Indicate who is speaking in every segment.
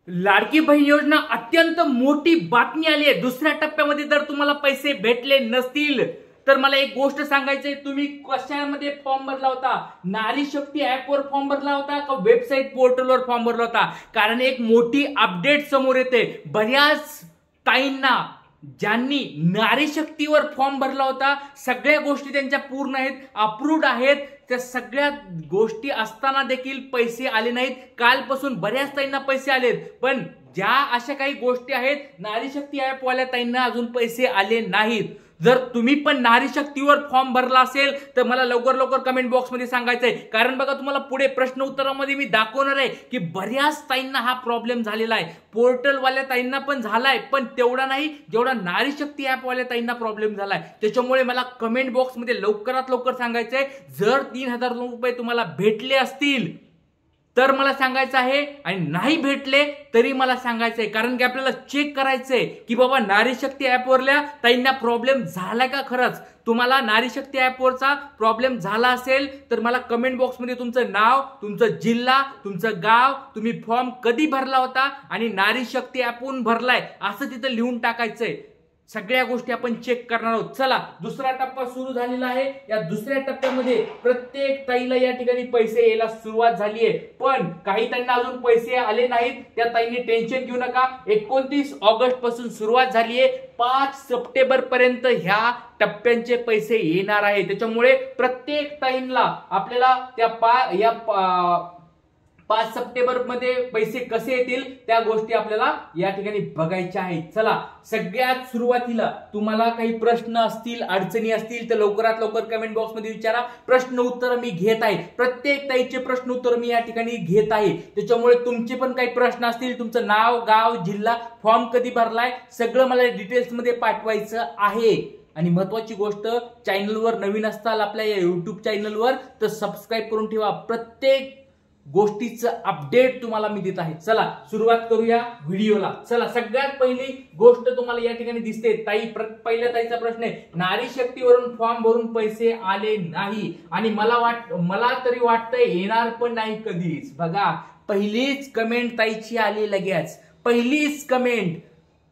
Speaker 1: लाडकी बहीण योजना अत्यंत मोठी बातमी आली आहे। दुसऱ्या टप्प्यामध्ये जर तुम्हाला पैसे भेटले नसतील तर मला एक गोष्ट सांगायची, तुम्ही कशामध्ये फॉर्म भरला होता? नारी शक्ती ऍप वर फॉर्म भरला होता का वेबसाईट पोर्टलवर फॉर्म भरला होता? कारण एक मोठी अपडेट समोर येते। बऱ्याच ताईंना ज्यांनी नारी शक्तीवर फॉर्म भरला होता सगळ्या गोष्टी त्यांच्या पूर्ण आहेत, अप्रूव्ड आहेत, त्या सगळ्या गोष्टी असताना देखील पैसे आले नाहीत। कालपासून बऱ्याच ताईंना पैसे आलेत, पण ज्या अशा काही गोष्टी आहेत नारी शक्ती ऍप वाल्या ताईंना अजून पैसे आले नाहीत। जर तुम्ही पण नारी शक्तीवर फॉर्म भरला असेल तर मला लवकर लवकर कमेंट बॉक्स मध्ये सांगायचंय, कारण बघा तुम्हाला पुढे प्रश्न उत्तरामध्ये मी दाखवणार आहे की बऱ्याच ताईंना हा प्रॉब्लेम झालेला आहे। पोर्टल वाल्या ताईंना पण झालाय, पण तेवढा नाही जेवढा नारी शक्ती ऍप वाल्या ताईंना प्रॉब्लेम झालाय। त्याच्यामुळे मला कमेंट बॉक्स मध्ये लवकरात लवकर सांगायचंय, जर 3000 रुपये तुम्हाला भेटले असतील तर मला सांगायचं आहे, आणि नाही भेटले तरी मला सांगायचंय, कारण की आपल्याला चेक करायचंय की बाबा नारी शक्ती ऍप वरल्या ताईंना प्रॉब्लेम झाला का खरंच। तुम्हाला नारी शक्ती ऍप वरचा प्रॉब्लेम झाला असेल तर मला कमेंट बॉक्स मध्ये तुमचं नाव, तुमचं जिल्हा, तुमचं गाव, तुम्ही फॉर्म कधी भरला होता आणि नारी शक्ती ऍपवरून भरलाय असं तिथं लिहून टाकायचंय। सगळ्या गोष्टी आपण चेक करणार आहोत। चला, दुसरा टप्पा सुरू झालेला आहे। या दुसऱ्या टप्प्यामध्ये प्रत्येक ताईला या ठिकाणी पैसे यायला सुरुवात झाली आहे, पण काही ताईंना अजून पैसे आले नाहीत। त्या ताईंनी टेन्शन घेऊ नका, 29 ऑगस्ट पासून सुरुवात झाली आहे, 5 सप्टेंबर पर्यंत ह्या टप्प्यांचे पैसे येणार आहे। त्याच्यामुळे प्रत्येक ताईंना आपल्याला त्या 5 सप्टेंबर मध्ये पैसे कसे येतील त्या गोष्टी आपल्याला या ठिकाणी बघायच्या आहेत। चला, सगळ्यात सुरुवातीला तुम्हाला काही प्रश्न असतील, अडचणी असतील तर लवकरात लवकर कमेंट बॉक्स मध्ये विचारा। प्रश्न उत्तर मी घेत आहे, प्रत्येक ताईचे प्रश्न उत्तर मी या ठिकाणी घेत आहे। त्याच्यामुळे तुमचे पण काही प्रश्न असतील, तुमचं नाव, गाव, जिल्हा, फॉर्म कधी भरलाय सगळं मला डिटेल्स मध्ये पाठवायचं आहे। आणि महत्वाची गोष्ट, चॅनलवर नवीन असताल आपल्या या युट्यूब चॅनलवर तर सबस्क्राईब करून ठेवा, प्रत्येक गोष्टीचं अपडेट तुम्हाला मी देत आहे। चला सुरुवात करूया व्हिडिओला। चला, सगळ्यात पहिली गोष्ट तुम्हाला या ठिकाणी दिसते, पहिल्या ताईचा प्रश्न आहे, नारी शक्तीवरून फॉर्म भरून पैसे आले नाही आणि मला तरी वाटतंय येणार पण नाही कधीच। बघा, पहिलीच कमेंट ताईची आली, लगेच पहिलीच कमेंट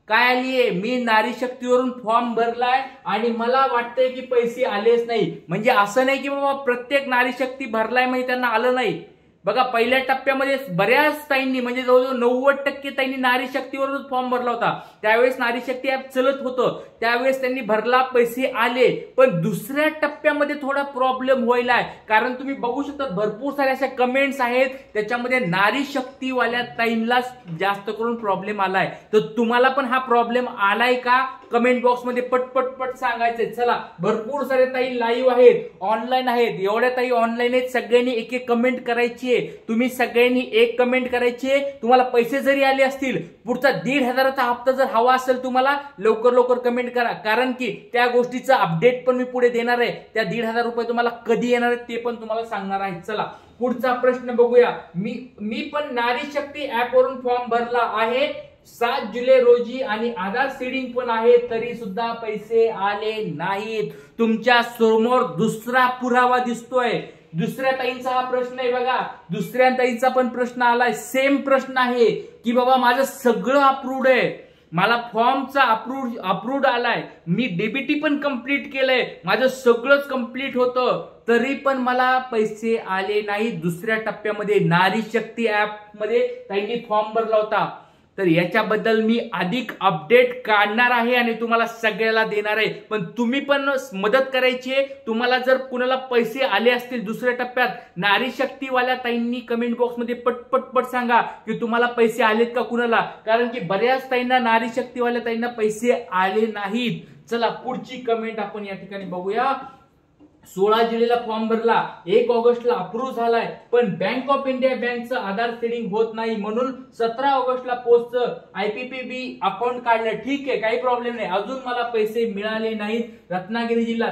Speaker 1: काय आलीये, मी नारी शक्तीवरून फॉर्म भरलाय आणि मला वाटतंय की पैसे आलेच नाही। म्हणजे असं नाही की बाबा प्रत्येक नारी शक्ती भरलाय म्हणजे त्यांना आलं नाही। बघा, पहिल्या टप्प्यामध्ये बऱ्याच ताईंनी, म्हणजे जवळजवळ 90% ताईंनी नारी शक्तीवरून फॉर्म भरला होता। त्यावेळेस नारी शक्ती ऍप चलत होतं, त्यावेळेस त्यांनी भरला, पैसे आले। पण दुसऱ्या टप्प्यामध्ये थोडा प्रॉब्लेम व्हायलाय, कारण तुम्ही बघू शकता भरपूर साऱ्या अशा कमेंट्स आहेत, त्याच्यामध्ये नारी शक्तीवाल्या ताईंना जास्त करून प्रॉब्लेम आलाय। तर तुम्हाला पण हा प्रॉब्लेम आलाय का कमेंट बॉक्स मध्ये पट सांगायचंय। चला, भरपूर सारे ताई लाईव्ह आहेत, ऑनलाईन आहेत, एवढ्या ताई ऑनलाईन आहेत, सगळ्यांनी एक एक कमेंट करायची आहे। तुम्ही सगळ्यांनी एक कमेंट करायची आहे। तुम्हाला पैसे जरी आले असतील, पुढचा 1500चा हप्ता जर हवा असेल तुम्हाला, लवकर लवकर कमेंट करा, कारण की त्या गोष्टीचं अपडेट पण मी पुढे देणार आहे। त्या 1500 रुपये तुम्हाला कधी येणार आहेत ते पण तुम्हाला सांगणार आहे। चला, पुढचा प्रश्न बघूया। मी पण नारी शक्ती ऍप वरून फॉर्म भरला आहे 7 जुलै रोजी आणि आधार सीडिंग पण आहे, तरी सुद्धा पैसे आले नाहीत। तुमच्या समोर दुसरा पुरावा दिसतोय। दुसऱ्या ताईंचा हा प्रश्न आहे, बघा दुसऱ्या ताईंचा पण प्रश्न आलाय, सेम प्रश्न आहे की बाबा माझं सगळं अप्रूव्ड आहे, मला फॉर्मचा अप्रूव्ड आलाय, मी डीबीटी पण कंप्लीट केलंय, माझं सगळंच कंप्लीट होतं, तरी पण मला पैसे आले नाही। दुसऱ्या टप्प्यामध्ये नारी शक्ती ऍप मध्ये ताईंनी फॉर्म भरला होता, तर याच्याबद्दल मी अधिक अपडेट काढणार आहे आणि तुम्हाला सगळ्याला देणार आहे। पण तुम्ही पण मदत करायची आहे। तुम्हाला जर कुणाला पैसे आले असतील दुसऱ्या टप्प्यात, नारी शक्तीवाल्या ताईंनी कमेंट बॉक्स मध्ये पट सांगा की तुम्हाला पैसे आलेत का कुणाला, कारण की बऱ्याच ताईंना, नारी शक्तीवाल्या ताईंना पैसे आले नाहीत। चला, पुढची कमेंट आपण या ठिकाणी बघूया। 16 जुलैला फॉर्म भरला, 1 ऑगस्टला अप्रूव्ह झालाय, पण बँक ऑफ इंडिया बँकचं आधार सीडिंग होत नाही, म्हणून 17 ऑगस्टला पोस्टचं IPPB अकाउंट काढलं। ठीक आहे, काही प्रॉब्लेम नाही, अजून मला पैसे मिळाले नाहीत। रत्नागिरी जिल्हा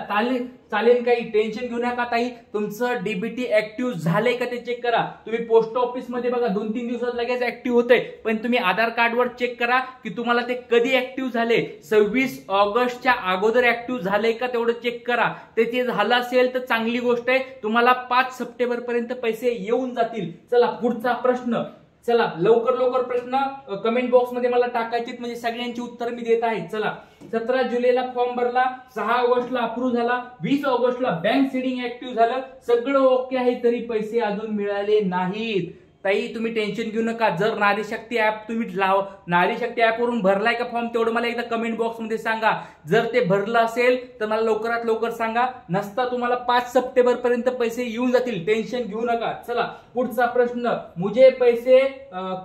Speaker 1: चालेल, काही टेन्शन घेऊ नका ताई, तुमचं डीबीटी ऍक्टिव्ह झालंय का ते चेक करा। तुम्ही पोस्ट ऑफिस मध्ये बघा 2-3 दिवसात लगेच ऍक्टिव्ह होतंय, पण तुम्ही आधार कार्डवर चेक करा की तुम्हाला ते कधी ऍक्टिव्ह झाले, 26 ऑगस्टच्या अगोदर ऍक्टिव्ह झालंय का तेवढं चेक करा। ते झालं असेल तर चांगली गोष्ट आहे, तुम्हाला 5 सप्टेंबर पर्यंत पैसे येऊन जातील। चला, पुढचा प्रश्न, चला लवकर लवकर प्रश्न कमेंट बॉक्स मध्ये मला टाकायचे, म्हणजे सगळ्यांची उत्तर मी देत आहे. चला 17 जुलैला फॉर्म भरला, 6 ऑगस्टला अप्रूव्ह झाला, 20 ऑगस्टला बँक सीडिंग ऍक्टिव्ह झालं, सगळं ओके आहे, तरी पैसे अजून मिळाले नाहीत. ताई तुम्ही टेन्शन घेऊ नका. जर नारी शक्ती ऍप तुम्ही नारी शक्ती ऍप वरून भरलाय का फॉर्म तेवढं मला एकदा कमेंट बॉक्स मध्ये सांगा. जर ते भरलं असेल तर मला लवकरात लवकर सांगा, नसता तुम्हाला 5 सप्टेंबर पर्यंत पैसे येऊन जातील, टेन्शन घेऊ नका. चला पुढचा प्रश्न, मुझे पैसे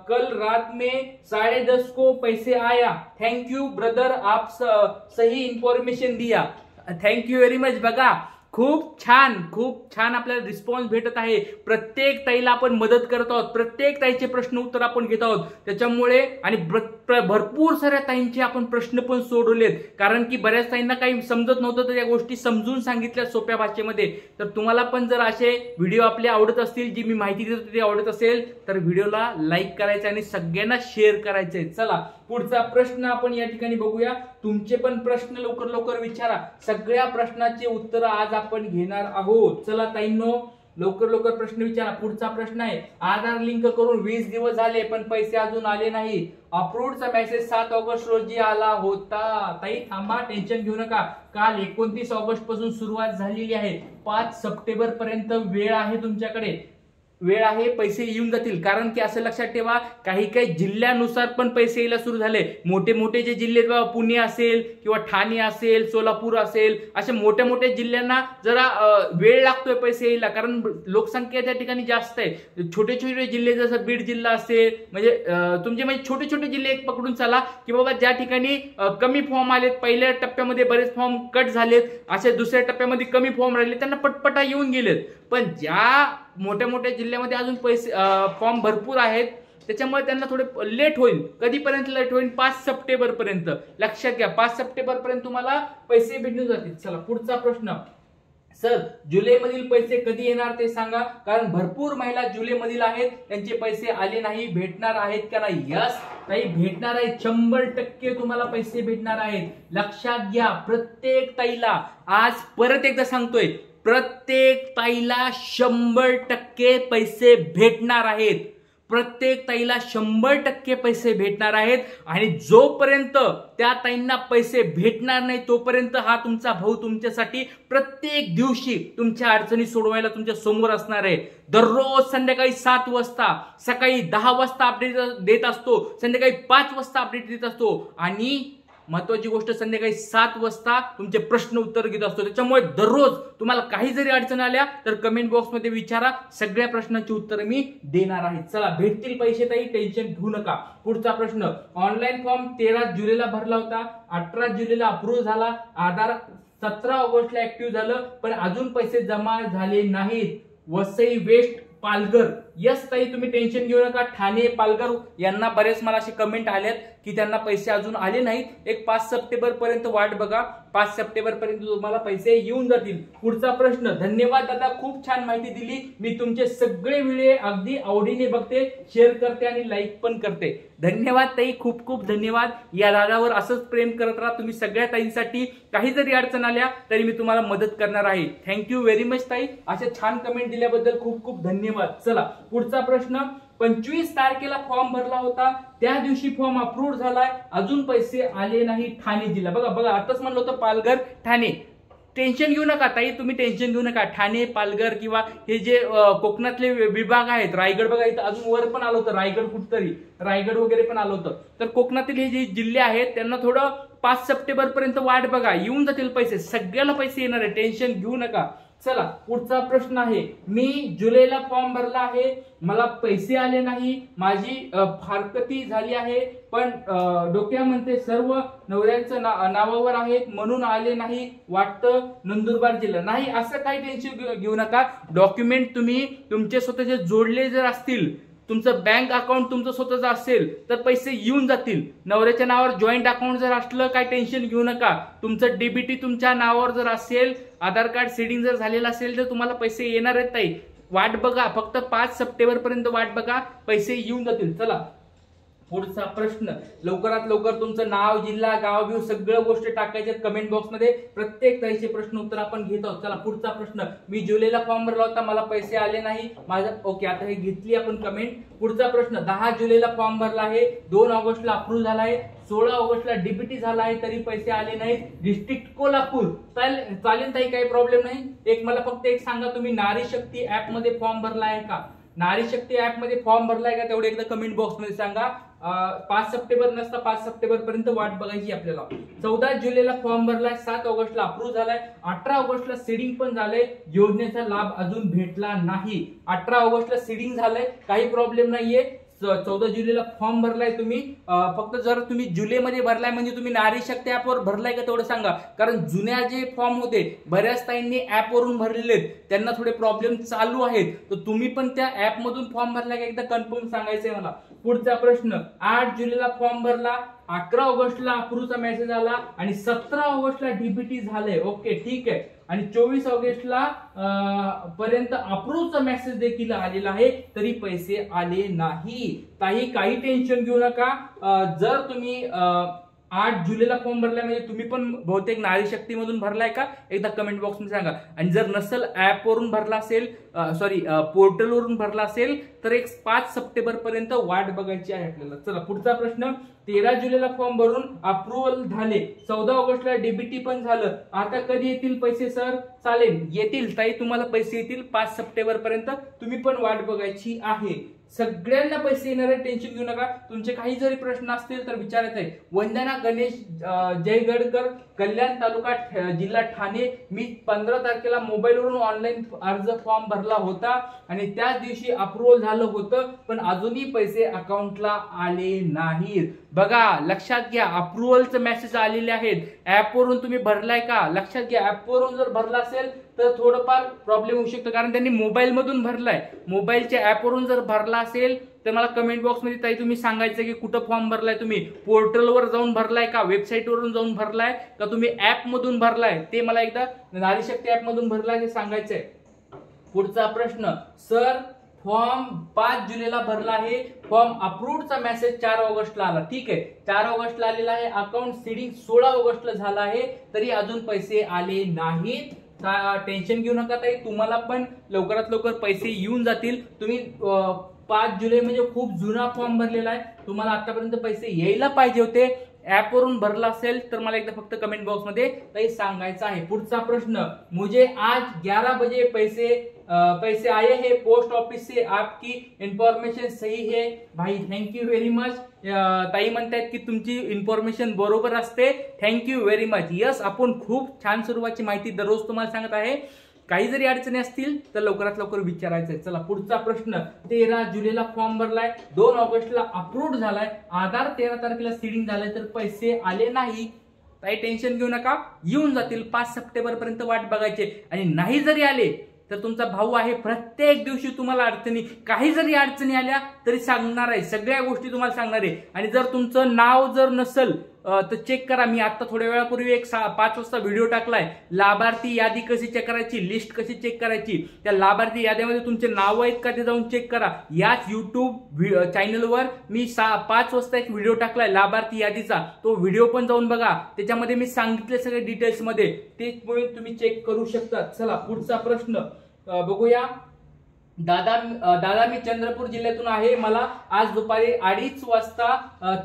Speaker 1: कल रात में 10:30 को पैसे आया, थैंक यू ब्रदर, आप सही इन्फॉर्मेशन दिया, थँक यू व्हेरी मच. बघा खूप छान आपल्याला रिस्पॉन्स भेटत आहे. प्रत्येक ताईला आपण मदत करत आहोत, प्रत्येक ताईचे प्रश्न उत्तर आपण घेत आहोत. त्याच्यामुळे आणि भरपूर साऱ्या ताईंचे आपण प्रश्न पण सोडवलेत, कारण की बऱ्याच ताईंना काही समजत नव्हतं तर त्या गोष्टी समजून सांगितल्या सोप्या भाषेमध्ये. तर तुम्हाला पण जर असे व्हिडिओ आपले आवडत असतील, जी मी माहिती देतो ते आवडत असेल, तर व्हिडिओला लाईक करायचं आणि सगळ्यांना शेअर करायचंय. चला पुढचा प्रश्न आपण या ठिकाणी बघूया. तुमचे पण प्रश्न लवकर लवकर विचारा, सगळ्या प्रश्नाचे उत्तर आज आपण घेणार आहोत. चला ताईंनो लवकर लवकर प्रश्न विचारा. पुढचा प्रश्न आहे, आधार लिंक करून 20 दिवस झाले पण पैसे अजून आले नाही, अप्रूव्हचा मेसेज 7 ऑगस्ट रोजी आला होता. ताई थांबा, टेन्शन घेऊ नका. काल 29 ऑगस्ट पासून सुरुवात झालेली आहे, 5 सप्टेंबर पर्यंत वेळ आहे, तुमच्याकडे वेळ आहे, पैसे येऊन जातील. कारण की असं लक्षात ठेवा, काही काही जिल्ह्यानुसार पण पैसे यायला सुरू झाले. मोठे मोठे जे जिल्हे, पुणे असेल किंवा ठाणे असेल, सोलापूर असेल, असे मोठ्या मोठ्या जिल्ह्यांना जरा वेळ लागतोय पैसे यायला, कारण लोकसंख्या त्या ठिकाणी जास्त आहे. छोटे छोटे जिल्हे जसं बीड जिल्हा असेल, म्हणजे तुमचे म्हणजे छोटे छोटे जिल्हे एक पकडून चला की बाबा ज्या ठिकाणी कमी फॉर्म आलेत, पहिल्या टप्प्यामध्ये बरेच फॉर्म कट झालेत, असे दुसऱ्या टप्प्यामध्ये कमी फॉर्म राहिले, त्यांना पटपटा येऊन गेलेत. पण ज्या मोठ्या मोठ्या जिल्ह्यामध्ये अजून पैसे फॉर्म भरपूर आहेत, त्याच्यामुळे त्यांना थोडे लेट होईल. कधीपर्यंत लेट होईल? 5 सप्टेंबर पर्यंत. लक्षात घ्या, 5 सप्टेंबर पर्यंत तुम्हाला पैसे भेटून जातील. चला पुढचा प्रश्न, सर जुलै मधील पैसे कधी येणार ते सांगा, कारण भरपूर महिला जुलै मधील आहेत, त्यांचे पैसे आले नाही, भेटणार आहेत का नाही? यस ताई भेटणार आहेत, 100% तुम्हाला पैसे भेटणार आहेत. लक्षात घ्या, प्रत्येक ताईला आज परत एकदा सांगतोय, प्रत्येक ताईला 100% पैसे भेटणार आहेत. प्रत्येक ताईला 100% पैसे भेटणार आहेत. आणि जोपर्यंत त्या ताईंना पैसे भेटणार नाही तोपर्यंत हा तुमचा भाऊ तुमच्यासाठी प्रत्येक दिवशी तुमच्या अडचणी सोडवायला तुमच्या समोर असणार आहे. दररोज संध्याकाळी 7 वाजता, सकाळी 10 वाजता अपडेट देत असतो, संध्याकाळी 5 वाजता अपडेट देत असतो, आणि महत्वाची गोष्ट संध्याकाळी 7 वाजता तुमचे प्रश्न उत्तर घेत असतो. त्याच्यामुळे दररोज तुम्हाला काही जरी अडचण आल्या तर कमेंट बॉक्स मध्ये विचारा, सगळ्या प्रश्नांची उत्तर मी देणार आहे. चला भेटतील पैसे ताई, टेन्शन घेऊ नका. पुढचा प्रश्न, ऑनलाईन फॉर्म 13 जुलैला भरला होता, 18 जुलैला अप्रूव्ह झाला, आधार 17 ऑगस्टला ऍक्टिव्ह झालं, पण अजून पैसे जमा झाले नाहीत. वसई वेस्ट पालघर. यस ताई तुम्ही टेन्शन घेऊ नका. ठाणे पालघर यांना बरेच मला असे कमेंट आलेत की त्यांना पैसे अजून आले नाहीत. एक 5 सप्टेंबर पर्यंत वाट बघा, 5 सप्टेंबर पर्यंत तुम्हाला पैसे येऊन जातील. पुढचा प्रश्न, धन्यवाद दादा, खूप छान माहिती दिली. मी तुमचे सगळे व्हिडिओ अगदी आवडीने बघते, शेअर करते आणि लाईक पण करते. धन्यवाद ताई, खूप खूप धन्यवाद. या दादावर असंच प्रेम करत राहा तुम्ही. सगळ्या ताईंसाठी काही जरी अडचण आल्या तरी मी तुम्हाला मदत करणार आहे. थँक्यू व्हेरी मच ताई, अशा छान कमेंट दिल्याबद्दल खूप खूप धन्यवाद. चला पुढचा प्रश्न, 25 तारखेला फॉर्म भरला होता, त्या दिवशी फॉर्म अप्रूव्ह झालाय, अजून पैसे आले नाही. ठाणे जिल्हा. बघा बघा आताच म्हणलं होतं पालघर ठाणे. टेन्शन घेऊ नका ताई, तुम्ही टेन्शन घेऊ नका. ठाणे पालघर किंवा हे जे कोकणातले विभाग आहेत, रायगड बघा इथं अजून वर पण आलं होतं, रायगड कुठतरी रायगड वगैरे पण आलं होतं. तर कोकणातील हे जे जिल्हे आहेत त्यांना थोडं 5 सप्टेंबर पर्यंत वाट बघा, येऊन जातील पैसे, सगळ्याला पैसे येणार आहे, टेन्शन घेऊ नका. चला पुढचा प्रश्न आहे, मी जुलैला फॉर्म भरला आहे, मला पैसे आले नाही, माझी फारकती झाली आहे, पण डोक्यामध्ये सर्व नवऱ्यांचं नावावर आहेत म्हणून आले नाही वाटतं, नंदुरबार जिल्हा. नाही, असं काही टेन्शन घेऊ नका. डॉक्युमेंट तुम्ही तुमचे स्वतःचे जोडले जर असतील, तुमचं बँक अकाउंट तुमचं स्वतःचं असेल तर पैसे येऊन जातील. नवऱ्याच्या नावावर जॉईंट अकाउंट जर असलं काय टेन्शन घेऊ नका. तुमचं डीबीटी तुमच्या नावावर जर असेल, आधार कार्ड सेडिंग जर झालेलं असेल तर तुम्हाला पैसे येणार आहेत ताई. वाट बघा, फक्त 5 सप्टेंबर पर्यंत वाट बघा, पैसे येऊन जातील. चला पुढचा प्रश्न, लवकरात लवकर तुमचं नाव, जिल्हा, गाव, बिव सगळं गोष्टी टाकायच्या कमेंट बॉक्स मध्ये. प्रत्येक ताईचे प्रश्न उत्तर आपण घेत आहोत. चला पुढचा प्रश्न, मी जुलैला फॉर्म भरला होता, मला पैसे आले नाही माझा. ओके, आता हे घेतली आपण कमेंट. पुढचा प्रश्न, 10 जुलैला फॉर्म भरला आहे, 2 ऑगस्टला अप्रूव्ह झाला आहे, 16 ऑगस्टला डीबीटी झाला आहे, तरी पैसे आले नाहीत. डिस्ट्रिक्ट कोल्हापूर. चालेल ताई, काही प्रॉब्लेम नाही. एक मला फक्त एक सांगा, तुम्ही नारी शक्ती ऍप मध्ये फॉर्म भरला आहे का? नारी शक्ती ऍप मध्ये फॉर्म भरलाय का तेवढे एकदा कमेंट बॉक्स मध्ये सांगा. 5 सप्टेंबर नसता 5 सप्टेंबर पर्यंत वाट बघायची आपल्याला. 14 जुलैला फॉर्म भरलाय, 7 ऑगस्टला अप्रूव्ह झालाय, 18 ऑगस्टला सीडिंग पण झालंय, योजनेचा लाभ अजून भेटला नाही. 18 ऑगस्टला सीडिंग झालंय, काही प्रॉब्लेम नाहीये. 14 जुलैला फॉर्म भरलाय तुम्ही. फक्त जर तुम्ही जुलैमध्ये भरलाय म्हणजे तुम्ही नारी शक्ती ऍपवर भरलाय का तेवढं सांगा. कारण जुन्या जे फॉर्म होते बऱ्याच ताईंनी ऍपवरून भरलेले आहेत, त्यांना थोडे प्रॉब्लेम चालू आहेत. तर तुम्ही पण त्या ऍप मधून फॉर्म भरलाय का एकदा कन्फर्म सांगायचंय मला. पुढचा प्रश्न, 8 जुलैला फॉर्म भरला, 11 ऑगस्टला अप्रूव्हचा मेसेज आला आणि 17 ऑगस्टला डीबीटी झालंय. ओके, ठीक आहे. आणि 24 ऑगस्टला पर्यंत अप्रूव्हचा मेसेज देखील आलेला आहे, तरी पैसे आले नाही. काही टेन्शन घेऊ नका. जर तुम्ही 8 जुलैला फॉर्म भरलाय म्हणजे तुम्ही पण बहुतेक नारी शक्ती मधून भरलाय का एकदा कमेंट बॉक्स मध्ये सांगा. आणि जर नसेल ऍप वरून भरला असेल, सॉरी पोर्टल वरून भरला असेल, तर एक 5 सप्टेंबर पर्यंत वाट बघायची आहे आपल्याला. चला पुढचा प्रश्न, 13 जुलैला फॉर्म भरून अप्रूव्हल झाले, 14 ऑगस्टला डीबीटी पण झालं, आता कधी येतील पैसे सर? चालेल, येतील ताई, तुम्हाला पैसे येतील 5 सप्टेंबर पर्यंत. तुम्ही पण वाट बघायची आहे. सगळ्यांना पैसे येणार आहे, टेन्शन घेऊ नका. तुमचे काही जरी प्रश्न असतील तर विचारायचे आहे. वंदना गणेश जयगडकर, कल्याण तालुका जिल्हा ठाणे. मी 15 तारखेला मोबाईलवरून ऑनलाईन अर्ज फॉर्म भरला होता आणि त्याच दिवशी अप्रूव्हल झालं होतं, पण अजूनही पैसे अकाउंटला आले नाहीत. बघा, लक्षात घ्या, अप्रूव्हलचे मेसेज आलेले आहेत. ऍप वरून तुम्ही भरलाय का? लक्षात घ्या, ऍप वरून जर भरला असेल तर थोडंफार प्रॉब्लेम होऊ शकतो, कारण त्यांनी मोबाईल मधून भरलाय. मोबाईलच्या ऍप वरून जर भरला असेल तर मला कमेंट बॉक्स मध्ये ताई तुम्ही सांगायचं की कुठं फॉर्म भरलाय, तुम्ही पोर्टलवर जाऊन भरलाय का, वेबसाईट वरून जाऊन भरलाय का, तुम्ही ऍप मधून भरलाय, ते मला एकदा नारी शक्ती ऍप मधून भरलाय हे सांगायचंय. पुढचा प्रश्न, सर फॉर्म 5 जुलैला भरला आहे, फॉर्म अप्रूव्हचा मेसेज 4 ऑगस्टला आला. ठीक आहे, 4 ऑगस्टला आलेला आहे. अकाउंट सीडिंग 16 ऑगस्टला झाला आहे, तरी अजून पैसे आले नाहीत. टेन्शन घेऊ नका ताई, तुम्हाला पण लवकरात लवकर पैसे येऊन जातील. तुम्ही 5 जुलै म्हणजे खूप जुना फॉर्म भरलेला आहे, तुम्हाला आतापर्यंत पैसे यायला पाहिजे होते. ऍप वरून भरला असेल तर मला एकदा फक्त कमेंट बॉक्स मध्ये काही सांगायचं आहे. पुढचा प्रश्न, मुझे आज 11 बजे पैसे आए हैं पोस्ट ऑफिस से, आपकी इन्फॉर्मेशन सही है भाई, थँक्यू व्हेरी मच. ताई म्हणतायत की तुमची इन्फॉर्मेशन बरोबर असते, थँक्यू व्हेरी मच. यस, आपण खूप छान स्वरूपाची माहिती दररोज तुम्हाला सांगत आहे. काही जरी अडचणी असतील तर लवकरात लवकर विचारायचंय. चला पुढचा प्रश्न, 13 जुलैला फॉर्म भरलाय, 2 ऑगस्टला अप्रूव्ह झालाय, आधार 13 तारखेला सीडिंग झालाय, तर पैसे आले नाही. काही टेन्शन घेऊ नका, येऊन जातील. 5 सप्टेंबर पर्यंत वाट बघायचे. आणि नाही जरी आले तर तुमचा भाऊ आहे, प्रत्येक दिवशी तुम्हाला अडचणी, काही जरी अडचणी आल्या तरी सांगणार आहे, सगळ्या गोष्टी तुम्हाला सांगणार आहे. आणि जर तुमचं नाव जर नसेल तर चेक करा. मी आता थोड्या वेळापूर्वी एक 5 वाजता व्हिडिओ टाकलाय, लाभार्थी यादी कशी चेक करायची, लिस्ट कशी चेक करायची. त्या लाभार्थी यादीमध्ये तुमचे नाव आहेत का ते जाऊन चेक करा. याच युट्यूब चॅनलवर मी 5 वाजता एक व्हिडिओ टाकलाय लाभार्थी यादीचा, तो व्हिडिओ पण जाऊन बघा. त्याच्यामध्ये मी सांगितले सगळे डिटेल्स मध्ये, ते तुम्ही चेक करू शकता. चला पुढचा प्रश्न बघूया. दादा मी चंद्रपूर जिल्ह्यातून आहे, मला आज दुपारी 2:30 वाजता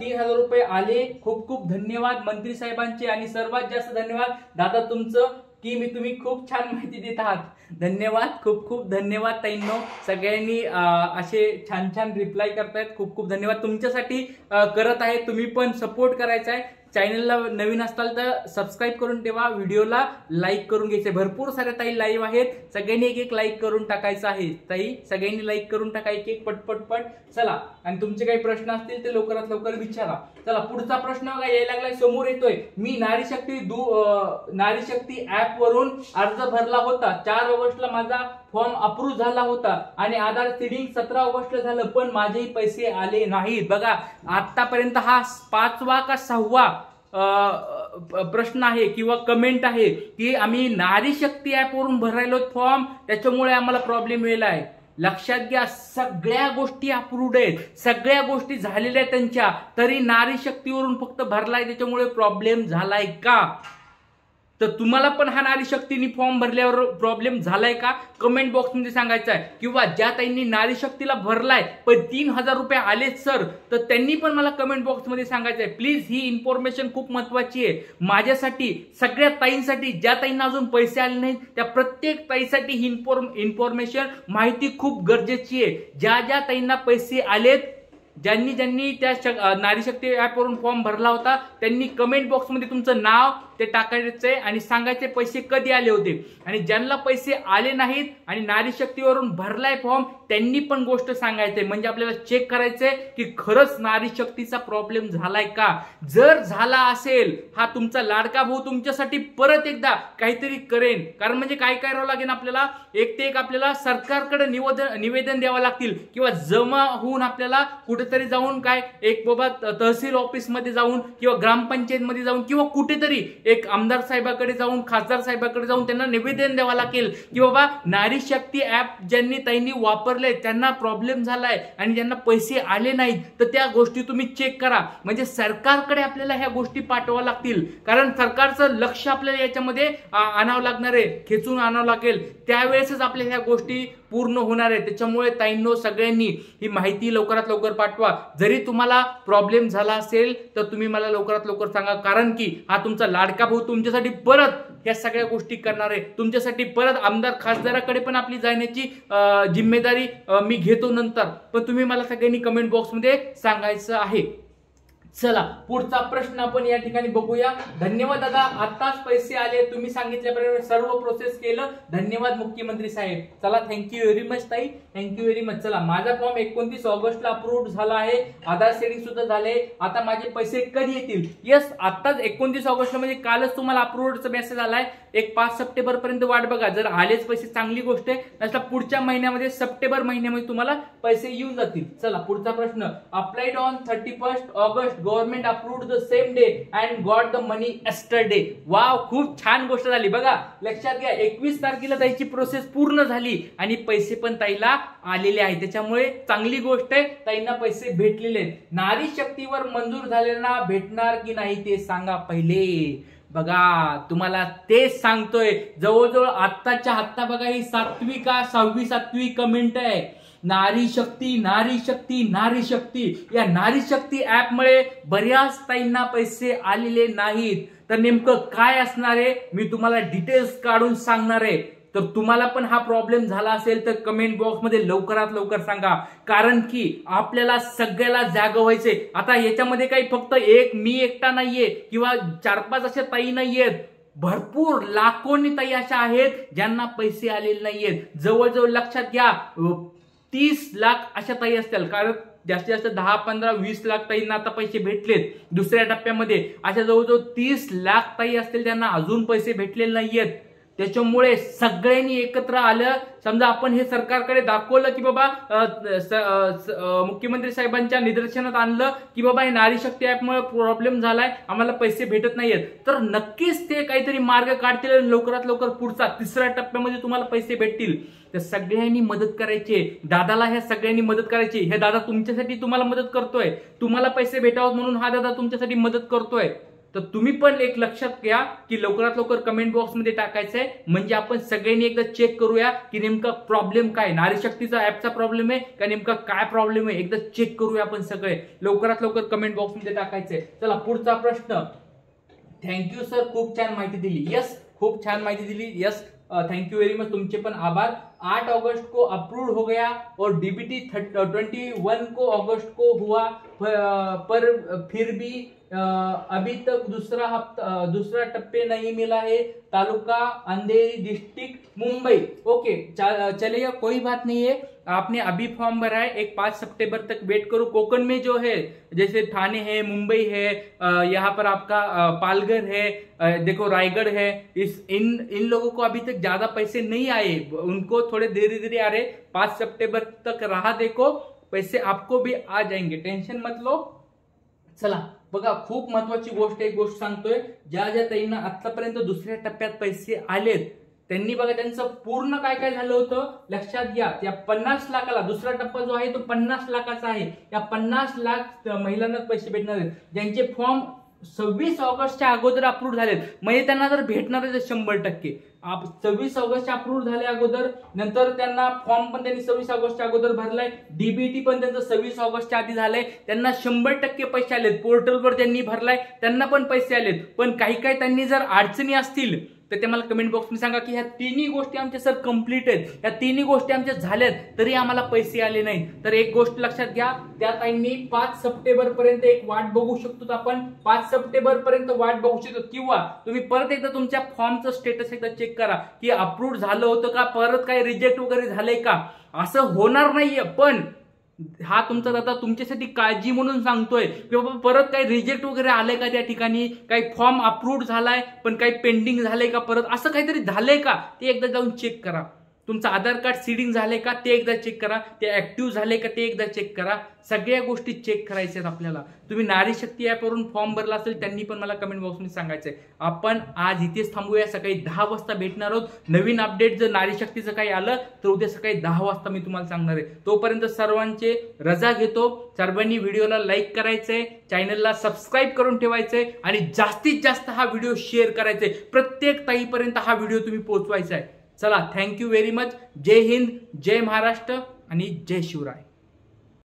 Speaker 1: 3000 रुपये आले. खूप खूप धन्यवाद मंत्री साहेबांचे, आणि सर्वात जास्त धन्यवाद दादा तुमचं की तुम्ही खूप छान माहिती देत आहात. धन्यवाद, खूप खूप धन्यवाद ताईंनो. सगळ्यांनी असे छान छान रिप्लाय करतायत, खूप खूप धन्यवाद. तुमच्यासाठी करत आहे, तुम्ही पण सपोर्ट करायचा आहे. चॅनलला नवीन असताल तर सबस्क्राईब करून ठेवा, व्हिडिओला लाईक करून घ्यायचे. भरपूर साऱ्या ताई लाईव्ह आहेत, सगळ्यांनी एक लाईक करून टाकायचं आहे. ताई सगळ्यांनी लाईक करून टाका, एक पटपट. चला, आणि तुमचे काही प्रश्न असतील ते लवकरात लवकर विचारा. चला पुढचा प्रश्न बघा, यायला लागलाय, समोर येतोय. मी नारी शक्ती ऍप वरून अर्ज भरला होता, 4 ऑगस्टला माझा फॉर्म अप्रूव्ह झाला होता आणि आधार सीडिंग 17 ऑगस्टला झालं, पण माझेही पैसे आले नाहीत. बघा, आतापर्यंत हा 5वा का 6वा प्रश्न आहे किंवा कमेंट आहे की आम्ही नारी शक्ती ऍप वरून भरायलो फॉर्म, त्याच्यामुळे आम्हाला प्रॉब्लेम येईल आहे. लक्षात घ्या, सगळ्या गोष्टी अप्रूव्ड आहेत, सगळ्या गोष्टी झालेल्या आहेत त्यांच्या, तरी नारी शक्तीवरून फक्त भरलाय, त्याच्यामुळे प्रॉब्लेम झालाय का? तर तुम्हाला पण हा नारी शक्तीने फॉर्म भरल्यावर प्रॉब्लेम झालाय का? कमेंट बॉक्समध्ये सांगायचं आहे. किंवा ज्या ताईंनी नारी शक्तीला भरलाय पण 3,000 रुपये आलेत सर, तर त्यांनी पण मला कमेंट बॉक्समध्ये सांगायचं आहे. प्लीज, ही इन्फॉर्मेशन खूप महत्वाची आहे माझ्यासाठी, सगळ्या ताईंसाठी. ज्या ताईंना अजून पैसे आले नाहीत त्या प्रत्येक ताईसाठी ही इन्फॉर्मेशन, माहिती खूप गरजेची आहे. ज्या ज्या ताईंना पैसे आलेत, ज्यांनी ज्यांनी त्या नारी शक्ती ऍपवरून फॉर्म भरला होता, त्यांनी कमेंट बॉक्समध्ये तुमचं नाव ते टाकायचंय आणि सांगायचे पैसे कधी आले होते. आणि ज्यांना पैसे आले नाहीत आणि नारी शक्तीवरून भरलाय फॉर्म, त्यांनी पण गोष्ट सांगायचंय. म्हणजे आपल्याला चेक करायचंय की खरंच नारी शक्तीचा प्रॉब्लेम झालाय का. जर झाला असेल, हा तुमचा लाडका भाऊ तुमच्यासाठी परत एकदा काहीतरी करेन. कारण म्हणजे काय करावं लागेल आपल्याला, एक ते एक आपल्याला सरकारकडे निवेदन द्यावं लागतील, किंवा जमा होऊन आपल्याला कुठेतरी जाऊन काय एक बाबा तहसील ऑफिस मध्ये जाऊन किंवा ग्रामपंचायत मध्ये जाऊन किंवा कुठेतरी एक आमदार साहेबाकडे जाऊन, खासदार साहेबाकडे जाऊन त्यांना निवेदन द्यावं लागेल की बाबा नारी शक्ती ऍप ज्यांनी ताईंनी वापरले त्यांना प्रॉब्लेम झालाय आणि ज्यांना पैसे आले नाहीत, तर त्या गोष्टी तुम्ही चेक करा. म्हणजे सरकारकडे आपल्याला ह्या गोष्टी पाठवाव्या लागतील, कारण सरकारचं लक्ष आपल्याला याच्यामध्ये आणावं लागणार आहे, खेचून आणावं लागेल. त्यावेळेसच आपल्या ह्या गोष्टी पूर्ण होणार आहे. त्याच्यामुळे ताईंनो, सगळ्यांनी ही माहिती लवकरात लवकर पाठवा. जरी तुम्हाला प्रॉब्लेम झाला असेल तर तुम्ही मला लवकरात लवकर सांगा, कारण की हा तुमचा लाडका भाऊ तुमच्यासाठी परत ह्या सगळ्या गोष्टी करणार आहे. तुमच्यासाठी परत आमदार खासदाराकडे पण आपली जाण्याची जिम्मेदारी मी घेतो नंतर. पण तुम्ही मला सगळ्यांनी कमेंट बॉक्समध्ये सांगायचं आहे. चला, पुढचा प्रश्न आपण या ठिकाणी बघूया. धन्यवाद दादा, आताच पैसे आले, तुम्ही सांगितल्याप्रमाणे सर्व प्रोसेस केलं, धन्यवाद मुख्यमंत्री साहेब. चला, थँक्यू व्हेरी मच ताई, थँक्यू व्हेरी मच. चला, माझा फॉर्म 29 ऑगस्टला अप्रूव्ह झाला आहे, आधार सेटिंग सुद्धा झाले. आता माझे पैसे कधी येतील? यस, आताच 29 ऑगस्टला म्हणजे कालच तुम्हाला अप्रूव्हचा मेसेज आलाय. एक 5 सप्टेंबर पर्यंत वाट बघा. जर आलेच पैसे चांगली गोष्ट आहे, नसता पुढच्या महिन्यामध्ये सप्टेंबर महिन्यामध्ये तुम्हाला पैसे येऊन जातील. चला, पुढचा प्रश्न. Applied on 31 August, government approved the same day and got the money yesterday. Wow, खूप छान गोष्ट झाली बघा. लक्षात घ्या, 21 तारखेला त्याची प्रोसेस पूर्ण झाली आणि पैसे पण ताईला आलेले आहेत. त्याच्यामुळे चांगली गोष्ट आहे, ताईंना पैसे भेटलेले आहेत. नारी शक्तीवर मंजूर झालेला भेटणार की नाही ते सांगा पहिले. बघा, तुम्हाला तेच सांगतोय. जवळजवळ आत्ताच्या आत्ता बघा, ही 7वी का 6वी 7वी कमेंट आहे. नारी शक्ती, नारी शक्ती, नारी शक्ती. या नारी शक्ती ऍप मुळे बऱ्याच ताईंना पैसे आलेले नाहीत. तर नेमकं काय असणार आहे मी तुम्हाला डिटेल्स काढून सांगणार आहे. तर तुम्हाला पण हा प्रॉब्लेम झाला असेल तर कमेंट बॉक्समध्ये लवकरात लवकर सांगा, कारण की आपल्याला सगळ्याला जागं व्हायचंय. आता याच्यामध्ये काही फक्त मी एकटा नाहीये किंवा 4-5 अशा ताई नाहीयेत, भरपूर लाखोनी ताई अशा आहेत ज्यांना पैसे आलेले नाहीयेत. जवळजवळ लक्षात घ्या, 30 लाख अशा ताई असतील, कारण जास्तीत जास्त 10, 15, 20 लाख ताईंना आता पैसे भेटलेत दुसऱ्या टप्प्यामध्ये. अशा जवळजवळ 30 लाख ताई असतील ज्यांना अजून पैसे भेटलेले नाहीयेत. त्याच्यामुळे सगळ्यांनी एकत्र आलं. समजा आपण हे सरकारकडे दाखवलं की बाबा मुख्यमंत्री साहेबांच्या निदर्शनात आणलं की बाबा हे नारी शक्ती ऍपमुळे प्रॉब्लेम झालाय, आम्हाला पैसे भेटत नाहीयेत, तर नक्कीच ते काहीतरी मार्ग काढतील आणि लवकरात लवकर पुढचा 3ऱ्या टप्प्यामध्ये तुम्हाला पैसे भेटतील. तर सगळ्यांनी मदत करायची. दादाला ह्या सगळ्यांनी मदत करायची. हे दादा तुमच्यासाठी तुम्हाला मदत करतोय, तुम्हाला पैसे भेटावं म्हणून हा दादा तुमच्यासाठी मदत करतोय. तर तुम्ही पण एक लक्षात घ्या की लवकरात लवकर कमेंट बॉक्समध्ये टाकायचंय, म्हणजे आपण सगळ्यांनी एकदा चेक करूया की नेमका प्रॉब्लेम काय, नारी शक्तीचा ऍपचा प्रॉब्लेम आहे का नेमका काय प्रॉब्लेम आहे. एकदा चेक करूया आपण सगळे. लवकरात लवकर कमेंट बॉक्समध्ये टाकायचंय. चला, पुढचा प्रश्न. थँक्यू सर, खूप छान माहिती दिली. यस, खूप छान माहिती दिली. Yes, thank you very much, तुमचे पण आभार. 8 अगस्त को अप्रूव हो गया और डीबीटी 21 को अगस्त को हुआ, पर फिर भी अभी तक दूसरा टप्पे नहीं मिला है. तालुका अंधेरी, डिस्ट्रिक्ट मुंबई. ओके, चलिए कोई बात नहीं है, आपने अभी फॉर्म भरा है. एक 5 सितंबर तक वेट करो. कोकण में जो है जैसे ठाणे है, मुंबई है, यहाँ पर आपका पालघर है, देखो रायगढ़ है, इन लोगों को अभी तक ज्यादा पैसे नहीं आए, उनको थोड़े धीरे धीरे आ रहे. 5 सितंबर तक राह देखो, पैसे आपको भी आ जाएंगे, टेन्शन मत लो. चला बघा, खूप महत्वाची गोष्ट, एक गोष्ट सांगतोय. ज्या ज्या ताईंना आतापर्यंत दुसऱ्या टप्प्यात पैसे आलेत त्यांनी बघा त्यांचं पूर्ण काय काय झालं होतं लक्षात घ्या. या 50 लाखाला दुसरा टप्पा जो आहे तो 50 लाखाचा आहे. या 50 लाख महिलांना पैसे भेटणार आहेत ज्यांचे फॉर्म 26 ऑगस्टच्या अगोदर अप्रूव्ह झालेत. म्हणजे त्यांना जर भेटणार आहे 100%. 26 ऑगस्टच्या अप्रूव्ह झाले अगोदर, नंतर त्यांना फॉर्म पण त्यांनी 26 ऑगस्टच्या अगोदर भरलाय, डीबीटी पण त्यांचं 26 ऑगस्टच्या आधी झालंय, त्यांना 100% पैसे आलेत. पोर्टलवर ज्यांनी भरलाय त्यांना पण पैसे आलेत. पण काही काही त्यांनी जर अडचणी असतील तर ते मला कमेंट बॉक्समध्ये सांगा की ह्या तिन्ही गोष्टी आमच्या सर कंप्लीट आहेत, या तिन्ही गोष्टी आमच्या झाल्यात तरी आम्हाला पैसे आले नाही. तर एक गोष्ट लक्षात घ्या, त्या ताईंनी 5 सप्टेंबर पर्यंत एक वाट बघू शकतो आपण. 5 सप्टेंबर पर्यंत वाट बघू शकतो. किंवा तुम्ही परत एकदा तुमच्या फॉर्मचं स्टेटस एकदा चेक करा की अप्रूव्ह झालं होतं का, परत काही रिजेक्ट वगैरे झालंय का. असं होणार नाहीये, पण हा तुमचा दादा तुमच्यासाठी काळजी म्हणून सांगतोय की बाबा परत काही रिजेक्ट वगैरे आलंय का, त्या ठिकाणी काही फॉर्म अप्रूव्ह झालाय पण काही पेंडिंग झालंय का, परत असं काहीतरी झालंय का ते एकदा जाऊन चेक करा. तुमचं आधार कार्ड सीडिंग झालंय का ते एकदा चेक करा, ते ऍक्टिव्ह झाले का ते एकदा चेक करा. सगळ्या गोष्टी चेक करायच्या आहेत आपल्याला. तुम्ही नारी शक्ती ॲपवरून फॉर्म भरला असेल त्यांनी पण मला कमेंट बॉक्समध्ये सांगायचंय. आपण आज इथेच थांबूया. सकाळी 10 वाजता भेटणार आहोत. नवीन अपडेट जर नारी शक्तीचं काही आलं तर उद्या सकाळी 10 वाजता मी तुम्हाला सांगणार आहे. तोपर्यंत सर्वांचे रजा घेतो. सर्वांनी व्हिडिओला लाईक करायचंय, चॅनलला सबस्क्राईब करून ठेवायचंय आणि जास्तीत जास्त हा व्हिडिओ शेअर करायचंय. प्रत्येक ताईपर्यंत हा व्हिडिओ तुम्ही पोहोचवायचा आहे. चला, थँक्यू व्हेरी मच. जय हिंद, जय महाराष्ट्र आणि जय शिवराय.